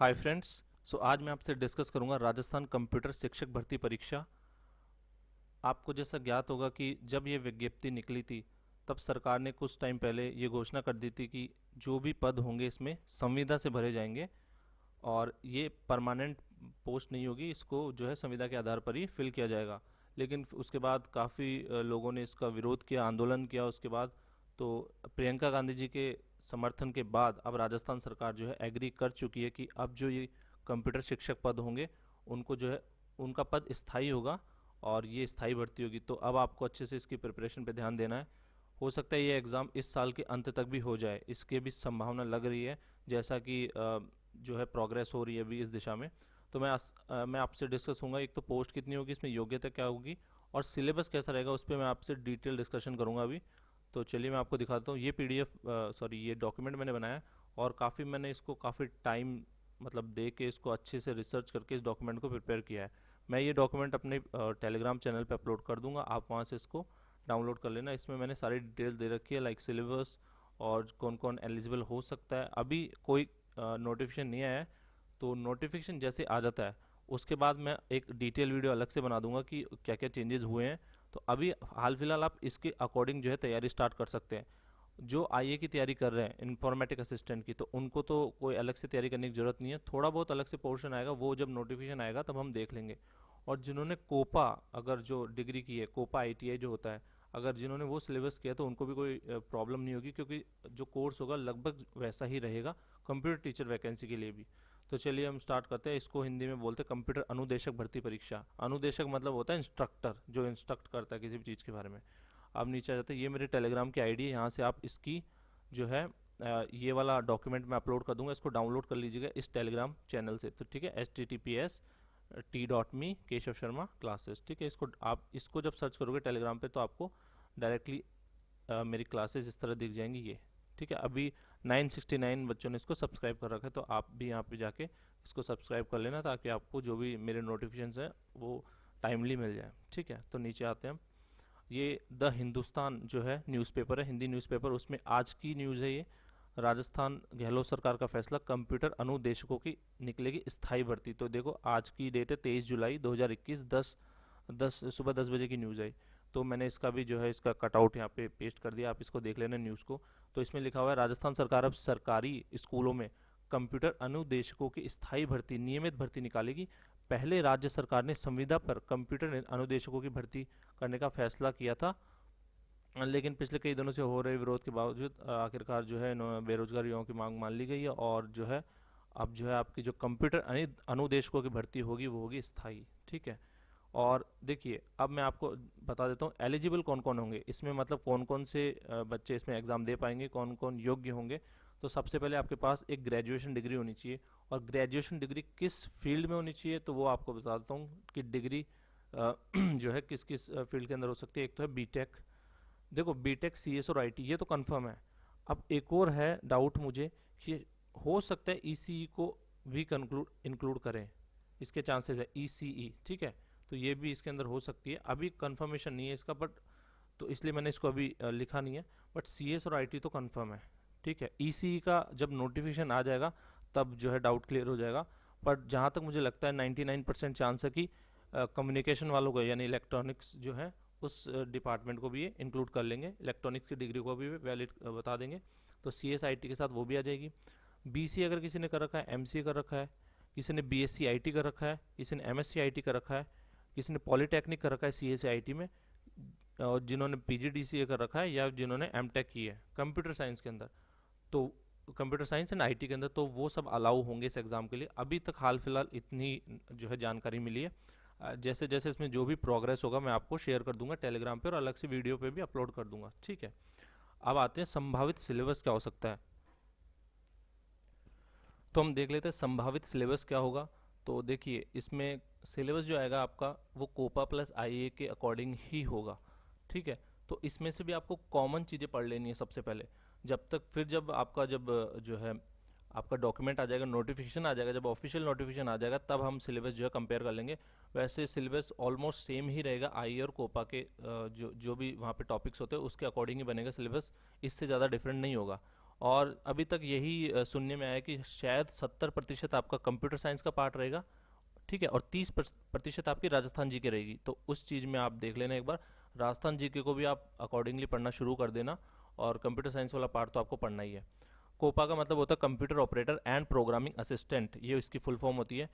Hi friends. आज मैं आपसे डिस्कस करूंगा राजस्थान कंप्यूटर शिक्षक भर्ती परीक्षा। आपको जैसा ज्ञात होगा कि जब ये विज्ञप्ति निकली थी तब सरकार ने कुछ टाइम पहले ये घोषणा कर दी थी कि जो भी पद होंगे इसमें संविदा से भरे जाएंगे और ये परमानेंट पोस्ट नहीं होगी, इसको जो है संविदा के आधार पर ही फिल किया जाएगा। लेकिन उसके बाद काफ़ी लोगों ने इसका विरोध किया, आंदोलन किया। उसके बाद तो प्रियंका गांधी जी के समर्थन के बाद अब राजस्थान सरकार जो है एग्री कर चुकी है कि अब जो ये कंप्यूटर शिक्षक पद होंगे उनको जो है उनका पद स्थायी होगा और ये स्थायी भर्ती होगी। तो अब आपको अच्छे से इसकी प्रिपरेशन पे ध्यान देना है। हो सकता है ये एग्ज़ाम इस साल के अंत तक भी हो जाए, इसकी भी संभावना लग रही है, जैसा कि जो है प्रोग्रेस हो रही है अभी इस दिशा में। तो मैं आपसे डिस्कस होऊंगा, एक तो पोस्ट कितनी होगी, इसमें योग्यता क्या होगी और सिलेबस कैसा रहेगा, उस पर मैं आपसे डिटेल डिस्कशन करूंगा अभी। तो चलिए मैं आपको दिखाता हूँ। ये पीडीएफ सॉरी ये डॉक्यूमेंट मैंने बनाया है और काफ़ी मैंने इसको काफ़ी टाइम मतलब दे के इसको अच्छे से रिसर्च करके इस डॉक्यूमेंट को प्रिपेयर किया है। मैं ये डॉक्यूमेंट अपने टेलीग्राम चैनल पे अपलोड कर दूंगा, आप वहाँ से इसको डाउनलोड कर लेना। इसमें मैंने सारी डिटेल्स दे रखी है, लाइक सिलेबस और कौन कौन एलिजिबल हो सकता है। अभी कोई नोटिफिकेशन नहीं आया है, तो नोटिफिकेशन जैसे आ जाता है उसके बाद मैं एक डिटेल वीडियो अलग से बना दूंगा कि क्या क्या चेंजेस हुए हैं। तो अभी हाल फिलहाल आप इसके अकॉर्डिंग जो है तैयारी स्टार्ट कर सकते हैं। जो आईए की तैयारी कर रहे हैं इन्फॉर्मेटिक असिस्टेंट की, तो उनको तो कोई अलग से तैयारी करने की ज़रूरत नहीं है। थोड़ा बहुत अलग से पोर्शन आएगा, वो जब नोटिफिकेशन आएगा तब हम देख लेंगे। और जिन्होंने कोपा अगर जो डिग्री की है, कोपा आईटीआई जो होता है, अगर जिन्होंने वो सिलेबस किया तो उनको भी कोई प्रॉब्लम नहीं होगी, क्योंकि जो कोर्स होगा लगभग वैसा ही रहेगा कंप्यूटर टीचर वैकेंसी के लिए भी। तो चलिए हम स्टार्ट करते हैं। इसको हिंदी में बोलते हैं कंप्यूटर अनुदेशक भर्ती परीक्षा। अनुदेशक मतलब होता है इंस्ट्रक्टर, जो इंस्ट्रक्ट करता है किसी भी चीज़ के बारे में। अब नीचे आ जाते हैं, ये मेरे टेलीग्राम की आईडी है, यहाँ से आप इसकी जो है ये वाला डॉक्यूमेंट मैं अपलोड कर दूंगा, इसको डाउनलोड कर लीजिएगा इस टेलीग्राम चैनल से। तो ठीक है, https://t.me केशव शर्मा क्लासेस। ठीक है, इसको आप इसको जब सर्च करोगे टेलीग्राम पे तो आपको डायरेक्टली मेरी क्लासेस इस तरह दिख जाएंगी ये। ठीक है, अभी 969 बच्चों ने इसको सब्सक्राइब कर रखा है, तो आप भी यहाँ पे जाके इसको सब्सक्राइब कर लेना ताकि आपको जो भी मेरे नोटिफिकेशन हैं वो टाइमली मिल जाए। ठीक है, तो नीचे आते हैं हम। ये द हिंदुस्तान जो है न्यूज़पेपर है, हिंदी न्यूज़पेपर, उसमें आज की न्यूज़ है ये। राजस्थान गहलोत सरकार का फैसला, कंप्यूटर अनुदेशकों की निकलेगी स्थायी भर्ती। तो देखो आज की डेट है 23 जुलाई 2021, 10 सुबह 10 बजे की न्यूज़ आई। तो मैंने इसका भी जो है इसका कटआउट यहाँ पे पेस्ट कर दिया, आप इसको देख लेना न्यूज़ को। तो इसमें लिखा हुआ है राजस्थान सरकार अब सरकारी स्कूलों में कंप्यूटर अनुदेशकों की स्थायी भर्ती, नियमित भर्ती निकालेगी। पहले राज्य सरकार ने संविदा पर कंप्यूटर अनुदेशकों की भर्ती करने का फैसला किया था, लेकिन पिछले कई दिनों से हो रहे विरोध के बावजूद आखिरकार जो है बेरोजगार युवाओं की मांग मान ली गई है और जो है अब जो है आपकी जो कंप्यूटर अनुदेशकों की भर्ती होगी वो होगी स्थायी। ठीक है, और देखिए अब मैं आपको बता देता हूँ एलिजिबल कौन कौन होंगे इसमें, मतलब कौन कौन से बच्चे इसमें एग्ज़ाम दे पाएंगे, कौन कौन योग्य होंगे। तो सबसे पहले आपके पास एक ग्रेजुएशन डिग्री होनी चाहिए, और ग्रेजुएशन डिग्री किस फील्ड में होनी चाहिए तो वो आपको बता देता हूँ कि डिग्री जो है किस किस फील्ड के अंदर हो सकती है। एक तो है बीटेक, देखो बीटेक सीएस और आईटी ये तो कंफर्म है। अब एक और है डाउट मुझे कि हो सकता है ईसीई को भी कंक्लूड इंक्लूड करें, इसके चांसेस है ईसीई। ठीक है, तो ये भी इसके अंदर हो सकती है, अभी कंफर्मेशन नहीं है इसका, बट तो इसलिए मैंने इसको अभी लिखा नहीं है। बट सीएस और आईटी तो कंफर्म है। ठीक है, ईसीई का जब नोटिफिकेशन आ जाएगा तब जो है डाउट क्लियर हो जाएगा। बट जहाँ तक मुझे लगता है 99% चांस है कि कम्युनिकेशन वालों को यानी इलेक्ट्रॉनिक्स जो है उस डिपार्टमेंट को भी ये इंक्लूड कर लेंगे, इलेक्ट्रॉनिक्स की डिग्री को भी वैलिड बता देंगे। तो सी एस आई टी के साथ वो भी आ जाएगी। बी सी अगर किसी ने कर रखा है, एम सी कर रखा है, किसी ने B S C I T कर रखा है, किसी ने M S C I T कर रखा है, किसी ने पॉलीटेक्निक कर रखा है सी एस आई टी में, और जिन्होंने पी जी डी सी ए कर रखा है या जिन्होंने एम टेक की है कंप्यूटर साइंस के अंदर, तो कंप्यूटर साइंस एंड आईटी के अंदर, तो वो सब अलाउ होंगे इस एग्ज़ाम के लिए। अभी तक हाल फिलहाल इतनी जो है जानकारी मिली है। जैसे जैसे इसमें जो भी प्रोग्रेस होगा मैं आपको शेयर कर दूंगा टेलीग्राम पे और अलग से वीडियो पे भी अपलोड कर दूंगा। ठीक है, अब आते हैं संभावित सिलेबस क्या हो सकता है। तो हम देख लेते हैं संभावित सिलेबस क्या होगा। तो देखिए इसमें सिलेबस जो आएगा आपका वो कोपा प्लस आईए के अकॉर्डिंग ही होगा। ठीक है, तो इसमें से भी आपको कॉमन चीज़ें पढ़ लेनी है सबसे पहले, जब तक फिर जब आपका जब जो है आपका डॉक्यूमेंट आ जाएगा, नोटिफिकेशन आ जाएगा, जब ऑफिशियल नोटिफिकेशन आ जाएगा तब हम सिलेबस जो है कंपेयर कर लेंगे। वैसे सिलेबस ऑलमोस्ट सेम ही रहेगा, आई और कोपा के जो जो भी वहाँ पे टॉपिक्स होते हैं उसके अकॉर्डिंग ही बनेगा सिलेबस, इससे ज़्यादा डिफरेंट नहीं होगा। और अभी तक यही सुनने में आया कि शायद 70% आपका कंप्यूटर साइंस का पार्ट रहेगा, ठीक है, और 30% आपकी राजस्थान जी के रहेगी। तो उस चीज़ में आप देख लेना एक बार, राजस्थान जी के को भी आप अकॉर्डिंगली पढ़ना शुरू कर देना, और कंप्यूटर साइंस वाला पार्ट तो आपको पढ़ना ही है। कोपा का मतलब होता है computer operator and programming assistant, ये इसकी फुल फॉर्म होती है,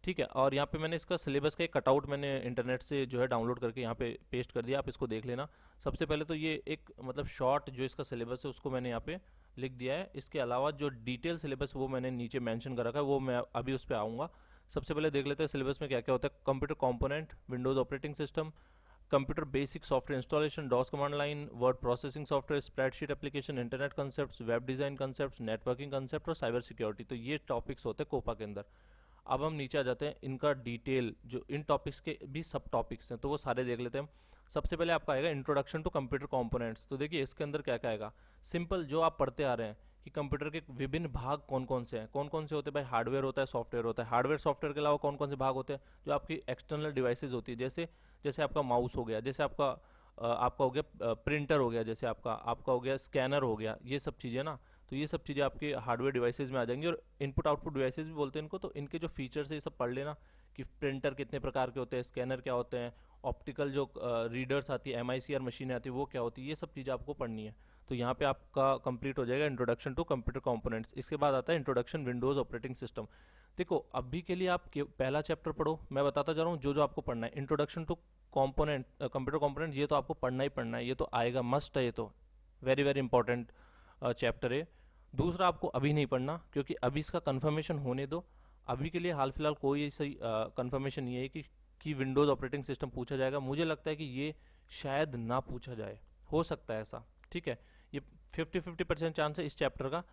ठीक है। और यहाँ पे मैंने इसका सिलेबस का एक कटआउट मैंने इंटरनेट से जो है डाउनलोड करके यहाँ पे पेस्ट कर दिया, आप इसको देख लेना। सबसे पहले तो ये एक मतलब शॉर्ट जो इसका सिलेबस है उसको मैंने यहाँ पे लिख दिया है। इसके अलावा जो डिटेल सिलेबस वो मैंने नीचे मेंशन कर रखा है, वो मैं अभी उस पर आऊँगा। सबसे पहले देख लेते हैं सिलेबस में क्या क्या होता है। Computer component, Windows operating system, computer basic software installation, DOS command line, word processing software, spreadsheet application, internet concept, web design concept, networking concept और साइबर सिक्योरिटी। तो ये टॉपिक्स होते हैं कोपा के अंदर। अब हम नीचे आ जाते हैं, इनका डिटेल जो इन टॉपिक्स के भी सब टॉपिक्स हैं तो वो सारे देख लेते हैं। सबसे पहले आपका आएगा इंट्रोडक्शन टू कंप्यूटर कंपोनेंट्स। तो देखिए इसके अंदर क्या क्या आएगा। सिंपल जो आप पढ़ते आ रहे हैं कि कंप्यूटर के विभिन्न भाग कौन कौन से हैं, कौन कौन से होते हैं भाई। हार्डवेयर होता है, सॉफ्टवेयर होता है। हार्डवेयर सॉफ्टवेयर के अलावा कौन कौन से भाग होते हैं, जो आपकी एक्सटर्नल डिवाइसेज होती है, जैसे जैसे आपका माउस हो गया, जैसे आपका हो गया प्रिंटर हो गया, जैसे आपका हो गया स्कैनर हो गया, ये सब चीज़ें ना। तो ये सब चीज़ें आपके हार्डवेयर डिवाइसेज में आ जाएंगी। और इनपुट आउटपुट डिवाइसेज भी बोलते हैं इनको। तो इनके जो फीचर्स है ये सब पढ़ लेना कि प्रिंटर कितने प्रकार के होते हैं, स्कैनर क्या होते हैं, ऑप्टिकल जो रीडर्स आती है, MICR मशीनें आती है वो क्या होती है, ये सब चीज़ें आपको पढ़नी है। तो यहाँ पे आपका कंप्लीट हो जाएगा इंट्रोडक्शन टू कंप्यूटर कंपोनेंट्स। इसके बाद आता है इंट्रोडक्शन विंडोज़ ऑपरेटिंग सिस्टम। देखो अभी के लिए आप पहला चैप्टर पढ़ो, मैं बताता जा रहा हूँ जो जो आपको पढ़ना है। Introduction to component, computer component, ये तो आपको पढ़ना ही पढ़ना है, ये तो आएगा, मस्ट है, ये तो वेरी वेरी इंपॉर्टेंट चैप्टर है। दूसरा आपको अभी नहीं पढ़ना क्योंकि अभी इसका कंफर्मेशन होने दो। अभी के लिए हाल फिलहाल कोई ऐसी कंफर्मेशन नहीं है कि विंडोज़ ऑपरेटिंग सिस्टम पूछा जाएगा। मुझे लगता है कि ये शायद ना पूछा जाए, हो सकता है ऐसा, ठीक है। ये 50-50% चांस है इस चैप्टर का।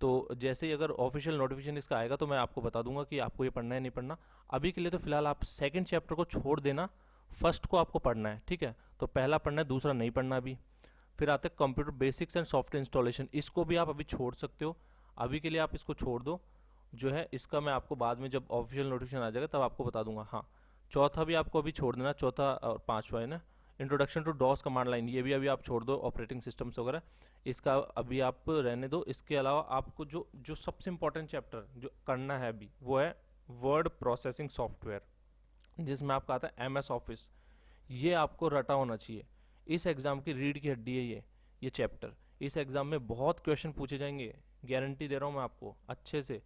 तो जैसे ही अगर ऑफिशियल नोटिफिकेशन इसका आएगा तो मैं आपको बता दूंगा कि आपको ये पढ़ना है नहीं पढ़ना। अभी के लिए तो फिलहाल आप सेकंड चैप्टर को छोड़ देना, फर्स्ट को आपको पढ़ना है, ठीक है। तो पहला पढ़ना है, दूसरा नहीं पढ़ना अभी। फिर आते हैं computer basics and software installation, इसको भी आप अभी छोड़ सकते हो। अभी के लिए आप इसको छोड़ दो, जो है इसका मैं आपको बाद में जब ऑफिशियल नोटिफिकेशन आ जाएगा तब आपको बता दूंगा। हाँ, चौथा भी आपको अभी छोड़ देना, चौथा और पांचवा है ना, introduction to DOS command line, ये भी अभी आप छोड़ दो, ऑपरेटिंग सिस्टम्स वगैरह इसका अभी आप रहने दो। इसके अलावा आपको जो जो सबसे इंपॉर्टेंट चैप्टर जो करना है अभी वो है वर्ड प्रोसेसिंग सॉफ्टवेयर, जिसमें आपका आता है MS ऑफिस। ये आपको रटा होना चाहिए, इस एग्ज़ाम की रीढ़ की हड्डी है ये चैप्टर। इस एग्ज़ाम में बहुत क्वेश्चन पूछे जाएंगे, गारंटी दे रहा हूँ मैं आपको अच्छे से,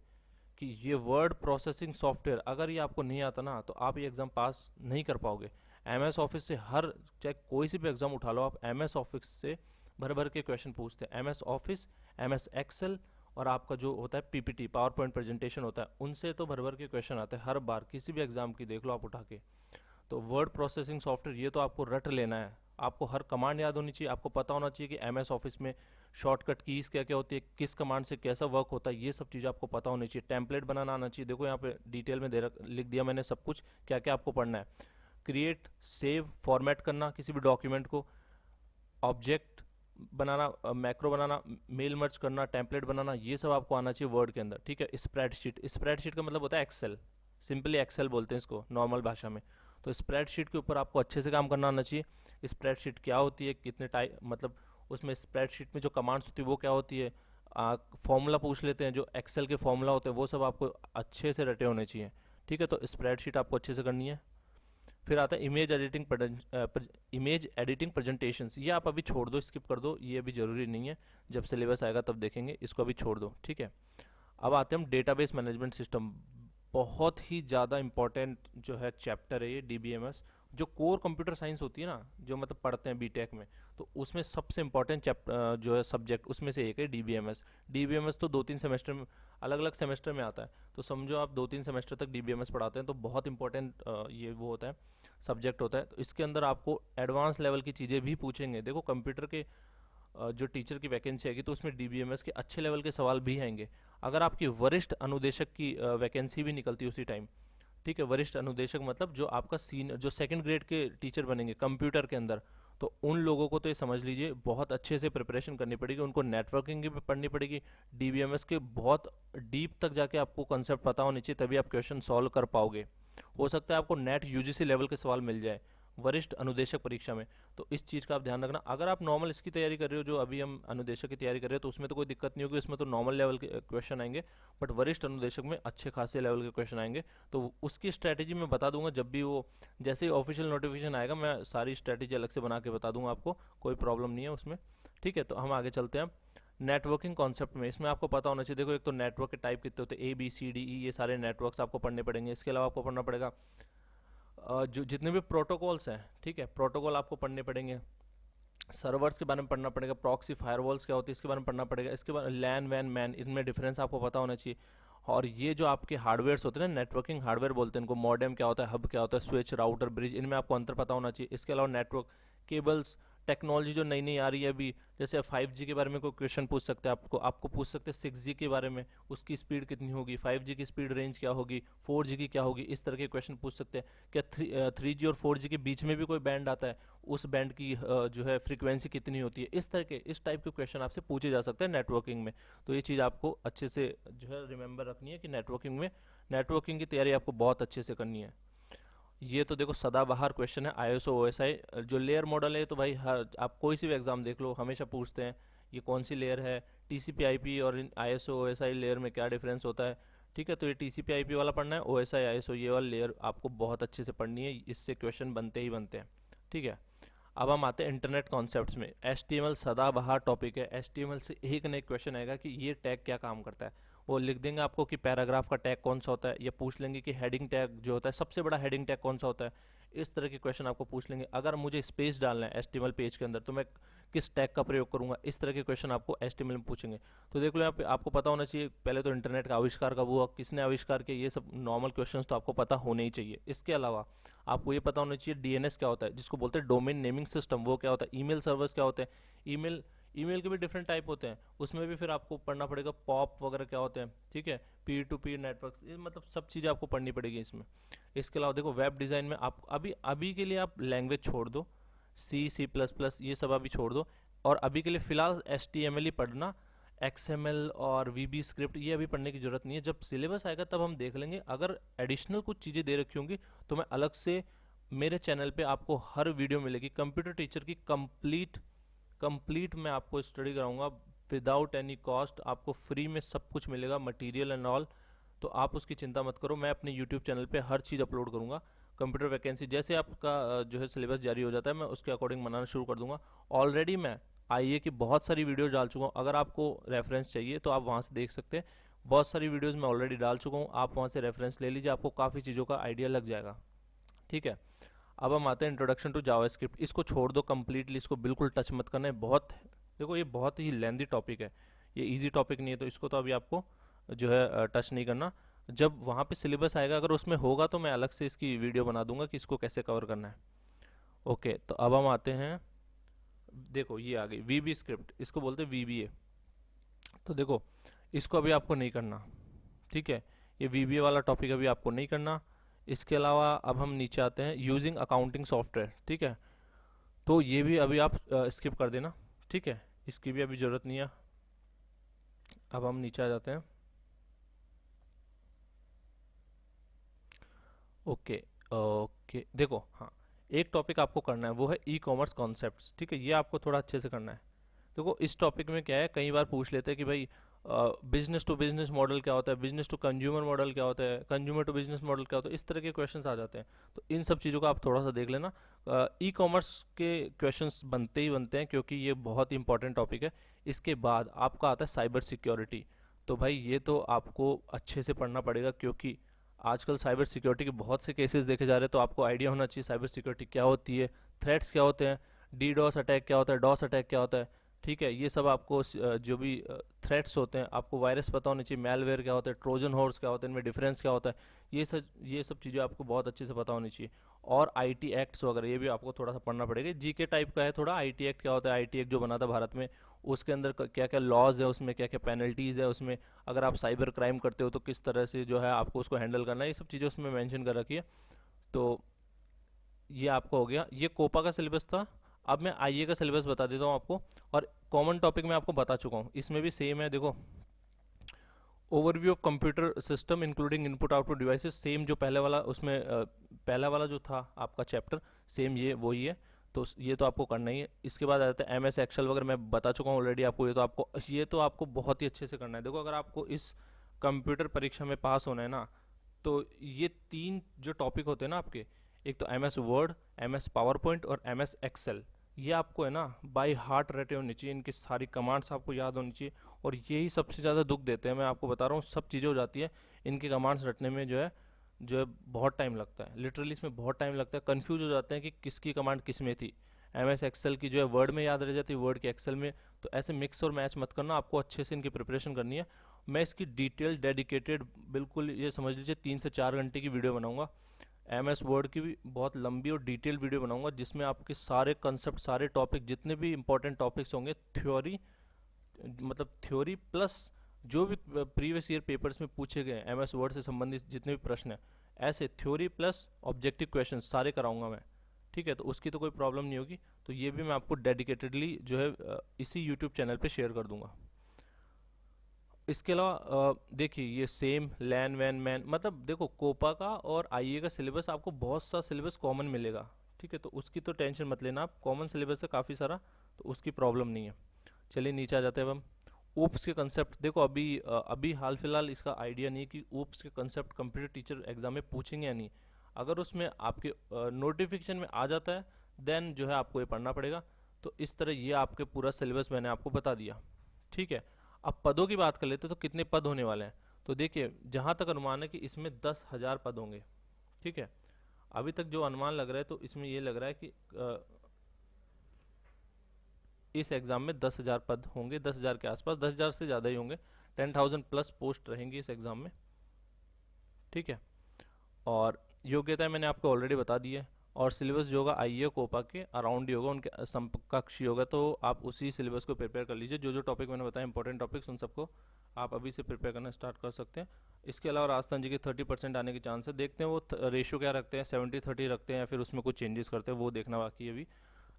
कि ये वर्ड प्रोसेसिंग सॉफ्टवेयर अगर ये आपको नहीं आता ना तो आप ये एग्ज़ाम पास नहीं कर पाओगे। MS ऑफिस से हर, चाहे कोई सी भी एग्ज़ाम उठा लो आप, MS ऑफिस से भर भर के क्वेश्चन पूछते हैं। MS ऑफिस, MS एक्सेल और आपका जो होता है PPT पावर पॉइंट प्रेजेंटेशन होता है, उनसे तो भर भर के क्वेश्चन आते हैं हर बार, किसी भी एग्ज़ाम की देख लो आप उठा के। तो वर्ड प्रोसेसिंग सॉफ्टवेयर ये तो आपको रट लेना है, आपको हर कमांड याद होनी चाहिए, आपको पता होना चाहिए कि MS ऑफिस में शॉर्टकट कीज़ क्या क्या होती है, किस कमांड से कैसा वर्क होता है, ये सब चीज़ें आपको पता होनी चाहिए। टेम्पलेट बनाना आना चाहिए, देखो यहाँ पे डिटेल में लिख दिया मैंने सब कुछ क्या क्या आपको पढ़ना है। क्रिएट, सेव, फॉर्मेट करना किसी भी डॉक्यूमेंट को, ऑब्जेक्ट बनाना, मैक्रो बनाना, मेल मर्ज करना, टेम्पलेट बनाना, ये सब आपको आना चाहिए वर्ड के अंदर, ठीक है। स्प्रेडशीट, स्प्रेडशीट का मतलब होता है एक्सेल, सिंपली एक्सेल बोलते हैं इसको नॉर्मल भाषा में। तो स्प्रेडशीट के ऊपर आपको अच्छे से काम करना आना चाहिए। स्प्रेडशीट क्या होती है, कितने टाइप, मतलब उसमें स्प्रेडशीट में जो कमांड्स होती है वो क्या होती है, फॉर्मूला पूछ लेते हैं, जो एक्सेल के फॉर्मूला होते हैं वो सब आपको अच्छे से रटे होने चाहिए, ठीक है। तो स्प्रेडशीट आपको अच्छे से करनी है। फिर आता है इमेज एडिटिंग प्रेजेंटेशंस, ये आप अभी छोड़ दो, स्किप कर दो, ये अभी ज़रूरी नहीं है, जब सिलेबस आएगा तब देखेंगे, इसको अभी छोड़ दो, ठीक है। अब आते हैं हम डेटाबेस मैनेजमेंट सिस्टम, बहुत ही ज़्यादा इंपॉर्टेंट जो है चैप्टर है ये DBMS। जो कोर कंप्यूटर साइंस होती है ना, जो मतलब पढ़ते हैं BTech में, तो उसमें सबसे इंपॉर्टेंट चैप्टर जो है सब्जेक्ट उसमें से एक है DBMS। DBMS तो 2-3 सेमेस्टर में, अलग अलग सेमेस्टर में आता है, तो समझो आप 2-3 सेमेस्टर तक DBMS पढ़ाते हैं, तो बहुत इंपॉर्टेंट ये वो होता है, सब्जेक्ट होता है। तो इसके अंदर आपको एडवांस लेवल की चीज़ें भी पूछेंगे। देखो कंप्यूटर के जो टीचर की वैकेंसी आएगी तो उसमें DBMS के अच्छे लेवल के सवाल भी आएंगे। अगर आपकी वरिष्ठ अनुदेशक की वैकेंसी भी निकलती है उसी टाइम, ठीक है, वरिष्ठ अनुदेशक मतलब जो आपका जो सेकंड ग्रेड के टीचर बनेंगे कंप्यूटर के अंदर, तो उन लोगों को तो ये समझ लीजिए बहुत अच्छे से प्रिपरेशन करनी पड़ेगी, उनको नेटवर्किंग की भी पढ़नी पड़ेगी, DBMS के बहुत डीप तक जाके आपको कंसेप्ट पता होनी चाहिए, तभी आप क्वेश्चन सॉल्व कर पाओगे। हो सकता है आपको नेट UGC लेवल के सवाल मिल जाए, वरिष्ठ अनुदेशक परीक्षा में। तो इस चीज़ का आप ध्यान रखना। अगर आप नॉर्मल इसकी तैयारी कर रहे हो, जो अभी हम अनुदेशक की तैयारी कर रहे हो, तो उसमें तो कोई दिक्कत नहीं होगी, उसमें तो नॉर्मल लेवल के क्वेश्चन आएंगे। बट वरिष्ठ अनुदेशक में अच्छे खासे लेवल के क्वेश्चन आएंगे। तो उसकी स्ट्रैटेजी मैं बता दूंगा जब भी वो, जैसे ही ऑफिशियल नोटिफिकेशन आएगा मैं सारी स्ट्रैटेजी अलग से बना के बता दूंगा आपको, कोई प्रॉब्लम नहीं है उसमें। ठीक है, तो हम आगे चलते हैं। नेटवर्किंग कॉन्सेप्ट में इसमें आपको पता होना चाहिए। देखो, एक तो नेटवर्क के टाइप कितने होते हैं, ABCDE, ये सारे नेटवर्क्स आपको पढ़ने पड़ेंगे। इसके अलावा आपको पढ़ना पड़ेगा जो जितने भी प्रोटोकॉल्स हैं, ठीक है, प्रोटोकॉल आपको पढ़ने पड़ेंगे। सर्वर्स के बारे में पढ़ना पड़ेगा, प्रॉक्सी फायरवॉल्स क्या होती है इसके बारे में पढ़ना पड़ेगा। इसके बाद लैन वैन मैन, इनमें डिफरेंस आपको पता होना चाहिए। और ये जो आपके हार्डवेयर्स होते हैं ना, नेटवर्किंग हार्डवेयर बोलते हैं इनको, मॉडेम क्या होता है, हब क्या होता है, स्विच, राउटर, ब्रिज, इनमें आपको अंतर पता होना चाहिए। इसके अलावा नेटवर्क केबल्स, टेक्नोलॉजी जो नई नई आ रही है अभी, जैसे 5G के बारे में कोई क्वेश्चन पूछ सकते हैं आपको, आपको पूछ सकते हैं 6G के बारे में, उसकी स्पीड कितनी होगी, 5G की स्पीड रेंज क्या होगी, 4G की क्या होगी, इस तरह के क्वेश्चन पूछ सकते हैं। क्या 3G और 4G के बीच में भी कोई बैंड आता है, उस बैंड की जो है फ्रीक्वेंसी कितनी होती है, इस तरह के, इस टाइप के क्वेश्चन आपसे पूछे जा सकते हैं नेटवर्किंग में। तो ये चीज़ आपको अच्छे से जो है रिमेंबर रखनी है कि नेटवर्किंग में, नेटवर्किंग की तैयारी आपको बहुत अच्छे से करनी है। ये तो देखो सदाबहार क्वेश्चन है, ISO OSI जो लेयर मॉडल है, तो भाई हर आप कोई सी भी एग्जाम देख लो हमेशा पूछते हैं ये कौन सी लेयर है, TCP IP और ISO OSI लेयर में क्या डिफरेंस होता है। ठीक है, तो ये TCP IP वाला पढ़ना है, OSI ISO ये वाला लेयर आपको बहुत अच्छे से पढ़नी है, इससे क्वेश्चन बनते ही बनते हैं। ठीक है, अब हम आते हैं इंटरनेट कॉन्सेप्ट्स में। HTML सदाबहार टॉपिक है। HTML से एक न एक क्वेश्चन आएगा कि ये टैग क्या काम करता है। वो लिख देंगे आपको कि पैराग्राफ का टैग कौन सा होता है, या पूछ लेंगे कि हेडिंग टैग जो होता है, सबसे बड़ा हेडिंग टैग कौन सा होता है। इस तरह के क्वेश्चन आपको पूछ लेंगे। अगर मुझे स्पेस डालना है HTML पेज के अंदर, तो मैं किस टैग का प्रयोग करूंगा, इस तरह के क्वेश्चन आपको HTML में पूछेंगे। तो देख लो यहाँ पे आपको पता होना चाहिए पहले तो इंटरनेट का आविष्कार कब हुआ, किसने आविष्कार किया, ये सब नॉर्मल क्वेश्चन तो आपको पता होने ही चाहिए। इसके अलावा आपको ये पता होना चाहिए DNS क्या होता है, जिसको बोलते हैं डोमेन नेमिंग सिस्टम, वो क्या होता है। ईमेल सर्वर्स क्या होते हैं, ईमेल ईमेल के भी डिफरेंट टाइप होते हैं, उसमें भी फिर आपको पढ़ना पड़ेगा। पॉप वगैरह क्या होते हैं, ठीक है, P2P नेटवर्क, ये मतलब सब चीज़ें आपको पढ़नी पड़ेगी इसमें। इसके अलावा देखो वेब डिज़ाइन में आप अभी अभी के लिए आप लैंग्वेज छोड़ दो, C++ ये सब अभी छोड़ दो, और अभी के लिए फ़िलहाल HTML ही पढ़ना। XML और VB स्क्रिप्ट ये अभी पढ़ने की ज़रूरत नहीं है, जब सिलेबस आएगा तब हम देख लेंगे। अगर एडिशनल कुछ चीज़ें दे रखी होंगी तो मैं अलग से मेरे चैनल पे आपको हर वीडियो मिलेगी, कंप्यूटर टीचर की कंप्लीट मैं आपको स्टडी कराऊंगा विदाउट एनी कॉस्ट, आपको फ्री में सब कुछ मिलेगा, मटेरियल एंड ऑल। तो आप उसकी चिंता मत करो, मैं अपने यूट्यूब चैनल पे हर चीज़ अपलोड करूंगा। कंप्यूटर वैकेंसी जैसे आपका जो है सिलेबस जारी हो जाता है, मैं उसके अकॉर्डिंग बनाना शुरू कर दूंगा। ऑलरेडी मैं IA की बहुत सारी वीडियोज़ डाल चुका हूँ, अगर आपको रेफरेंस चाहिए तो आप वहाँ से देख सकते हैं। बहुत सारी वीडियोज़ मैं ऑलरेडी डाल चुका हूँ, आप वहाँ से रेफरेंस ले लीजिए, आपको काफ़ी चीज़ों का आइडिया लग जाएगा। ठीक है, अब हम आते हैं इंट्रोडक्शन टू जावास्क्रिप्ट। इसको छोड़ दो कंप्लीटली, इसको बिल्कुल टच मत करना है। बहुत, देखो ये बहुत ही लेंदी टॉपिक है, ये इजी टॉपिक नहीं है, तो इसको तो अभी आपको जो है टच नहीं करना। जब वहाँ पे सिलेबस आएगा अगर उसमें होगा तो मैं अलग से इसकी वीडियो बना दूंगा कि इसको कैसे कवर करना है। ओके, तो अब हम आते हैं, देखो ये आ गई VB स्क्रिप्ट, इसको बोलते हैं VBA। तो देखो इसको अभी आपको नहीं करना, ठीक है, ये VBA वाला टॉपिक अभी आपको नहीं करना। इसके अलावा अब हम नीचे आते हैं यूजिंग अकाउंटिंग सॉफ्टवेयर। ठीक है, तो ये भी अभी आप स्किप कर देना, ठीक है, इसकी भी अभी ज़रूरत नहीं है। अब हम नीचे आ जाते हैं। ओके, ओके, देखो हाँ, एक टॉपिक आपको करना है वो है E-कॉमर्स कॉन्सेप्ट्स। ठीक है, ये आपको थोड़ा अच्छे से करना है। देखो इस टॉपिक में क्या है, कई बार पूछ लेते हैं कि भाई बिजनेस टू बिजनेस मॉडल क्या होता है, बिजनेस टू कंज्यूमर मॉडल क्या होता है, कंज्यूमर टू बिजनेस मॉडल क्या होता है, इस तरह के क्वेश्चंस आ जाते हैं। तो इन सब चीज़ों का आप थोड़ा सा देख लेना। E-कॉमर्स के क्वेश्चंस बनते ही बनते हैं क्योंकि ये बहुत ही इंपॉर्टेंट टॉपिक है। इसके बाद आपका आता है साइबर सिक्योरिटी। तो भाई ये तो आपको अच्छे से पढ़ना पड़ेगा, क्योंकि आजकल साइबर सिक्योरिटी के बहुत से केसेस देखे जा रहे हैं। तो आपको आइडिया होना चाहिए साइबर सिक्योरिटी क्या होती है, थ्रेट्स क्या होते हैं, DDoS अटैक क्या होता है, डॉस अटैक क्या होता है। ठीक है, ये सब आपको जो भी थ्रेट्स होते हैं, आपको वायरस पता होनी चाहिए, मेलवेयर क्या होता है, ट्रोजन हॉर्स क्या होता है, इनमें डिफरेंस क्या होता है, ये सब चीज़ें आपको बहुत अच्छे से पता होनी चाहिए। और IT एक्ट्स वगैरह ये भी आपको थोड़ा सा पढ़ना पड़ेगा। GK टाइप का है थोड़ा। IT एक्ट क्या होता है, IT एक्ट जो बना था भारत में, उसके अंदर क्या क्या लॉज है, उसमें क्या क्या पेनल्टीज़ है, उसमें अगर आप साइबर क्राइम करते हो तो किस तरह से जो है आपको उसको हैंडल करना है, ये सब चीज़ें उसमें मेंशन कर रखी है। तो ये आपका हो गया, ये कोपा का सिलेबस था। अब मैं IA का सिलेबस बता देता हूँ आपको। और कॉमन टॉपिक मैं आपको बता चुका हूँ, इसमें भी सेम है। देखो overview of computer system including input output devices, same जो पहले वाला उसमें पहला वाला जो था आपका चैप्टर, सेम ये वही है। तो ये तो आपको करना ही है। इसके बाद आ जाता है एम एस एक्सेल वगैरह, मैं बता चुका हूँ ऑलरेडी आपको। ये तो आपको बहुत ही अच्छे से करना है। देखो अगर आपको इस कंप्यूटर परीक्षा में पास होना है ना, तो ये तीन जो टॉपिक होते हैं ना आपके, एक तो M S Word, M S PowerPoint और एम एस एक्सेल, ये आपको है ना बाय हार्ट रटे होनी चाहिए। इनकी सारी कमांड्स आपको याद होनी चाहिए। और यही सबसे ज़्यादा दुख देते हैं, मैं आपको बता रहा हूँ। सब चीज़ें हो जाती है, इनके कमांड्स रटने में जो है बहुत टाइम लगता है। लिटरली इसमें बहुत टाइम लगता है। कंफ्यूज हो जाते हैं कि किसकी कमांड किस में थी। एम एस एक्सेल की जो है वर्ड में याद रह जाती है, वर्ड की एक्सेल में। तो ऐसे मिक्स और मैच मत करना, आपको अच्छे से इनकी प्रिपरेशन करनी है। मैं इसकी डिटेल डेडिकेटेड, बिल्कुल ये समझ लीजिए 3 से 4 घंटे की वीडियो बनाऊंगा। एम एस वर्ड की भी बहुत लंबी और डिटेल वीडियो बनाऊंगा, जिसमें आपके सारे कंसेप्ट, सारे टॉपिक, जितने भी इंपॉर्टेंट टॉपिक्स होंगे, थ्योरी, मतलब थ्योरी प्लस जो भी प्रीवियस ईयर पेपर्स में पूछे गए एम एस वर्ड से संबंधित जितने भी प्रश्न हैं, ऐसे थ्योरी प्लस ऑब्जेक्टिव क्वेश्चन सारे कराऊंगा मैं। ठीक है, तो उसकी तो कोई प्रॉब्लम नहीं होगी। तो ये भी मैं आपको डेडिकेटेडली जो है इसी यूट्यूब चैनल पे शेयर कर दूंगा। इसके अलावा देखिए ये सेम लैन वैन मैन, मतलब देखो कोपा का और आईए का सिलेबस आपको बहुत सा सिलेबस कॉमन मिलेगा। ठीक है, तो उसकी तो टेंशन मत लेना आप, कॉमन सिलेबस है काफ़ी सारा, तो उसकी प्रॉब्लम नहीं है। चलिए नीचे आ जाते हैं अब हम। ऊप्स के कंसेप्ट देखो, अभी हाल फिलहाल इसका आइडिया नहीं है कि ऊप्स के कंसेप्ट कंप्यूटर टीचर एग्जाम में पूछेंगे या नहीं। अगर उसमें आपके नोटिफिकेशन में आ जाता है, देन जो है आपको ये पढ़ना पड़ेगा। तो इस तरह ये आपके पूरा सिलेबस मैंने आपको बता दिया। ठीक है, अब पदों की बात कर लेते हैं, तो कितने पद होने वाले हैं। तो देखिए जहाँ तक अनुमान है कि इसमें 10,000 पद होंगे। ठीक है, अभी तक जो अनुमान लग रहा है, तो इसमें ये लग रहा है कि इस एग्ज़ाम में 10,000 पद होंगे, 10,000 के आसपास, 10,000 से ज़्यादा ही होंगे। 10,000 प्लस पोस्ट रहेंगी इस एग्ज़ाम में। ठीक है, और योग्यता मैंने आपको ऑलरेडी बता दी है। और सिलेबस जो होगा आईए कोपा के अराउंड ही होगा, उनके समकक्ष ही होगा। तो आप उसी सिलेबस को प्रिपेयर कर लीजिए। जो जो टॉपिक मैंने बताया इंपॉर्टेंट टॉपिक्स, उन सबको आप अभी से प्रिपेयर करना स्टार्ट कर सकते हैं। इसके अलावा राजस्थान जी के 30% आने के चांस है। देखते हैं वो रेशो क्या रखते हैं, 70-30 रखते हैं या फिर उसमें कुछ चेंजेस करते हैं, वो देखना बाकी है अभी।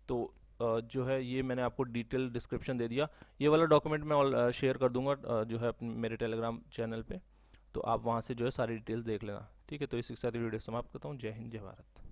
तो जो है ये मैंने आपको डिटेल डिस्क्रिप्शन दे दिया। ये वाला डॉक्यूमेंट मैं शेयर कर दूंगा जो है अपने मेरे टेलीग्राम चैनल पे। तो आप वहाँ से जो है सारी डिटेल्स देख लेना। ठीक है, तो इसी के साथ वीडियो समाप्त करता हूँ। जय हिंद, जय भारत।